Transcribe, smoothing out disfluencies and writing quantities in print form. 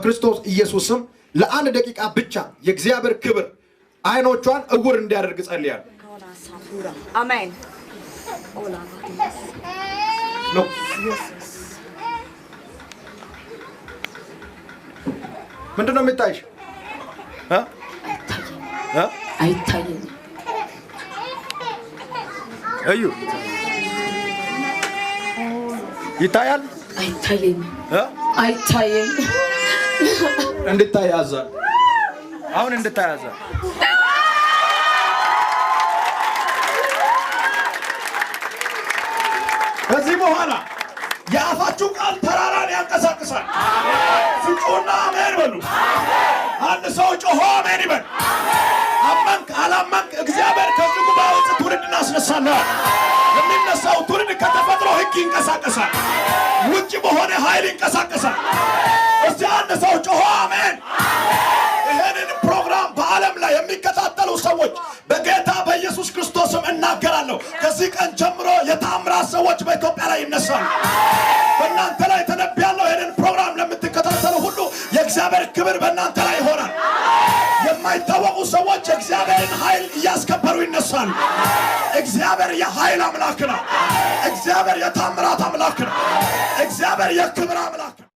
ክርስቶስ ኢየሱስም ለአንድ ደቂቃ ብቻ የእግዚአብሔር ክብር አይኖቿን እውር እንዲያደርግ ጸልያለሁ። አሜን። ምንድነው የሚታይሽ? አይታየኝ። እዩ ይታያል? አይታየኝ። አይታየኝ። እንድታያዛ አሁን እንድታያዛ ከዚህ በኋላ የአፋችሁ ቃል ተራራን ያንቀሳቅሳል። ፍጩና አሜን በሉ። አንድ ሰው ጮሆ አሜን ይበል። አመንክ አላመንክ እግዚአብሔር ከዚህ ጉባኤ ውስጥ ትውልድ እናስነሳለን። የሚነሳው ትውልድ ከተፈጥሮ ሕግ ይንቀሳቀሳል። ውጭ በሆነ ኃይል ይንቀሳቀሳል። እስቲ አንድ ሰው ጮሆ አሜን። ይሄንን ፕሮግራም በዓለም ላይ የሚከታተሉ ሰዎች በጌታ በኢየሱስ ክርስቶስም እናገራለሁ። ከዚህ ቀን ጀምሮ የተአምራት ሰዎች በኢትዮጵያ ላይ ይነሳሉ። በእናንተ ላይ ተነብያለሁ። ይሄንን ፕሮግራም ለምትከታተሉ ሁሉ የእግዚአብሔር ክብር በእናንተ ላይ ይሆናል። የማይታወቁ ሰዎች የእግዚአብሔርን ኃይል እያስከበሩ ይነሳሉ። እግዚአብሔር የኃይል አምላክ ነው። እግዚአብሔር የተአምራት አምላክ ነው። እግዚአብሔር የክብር አምላክ ነው።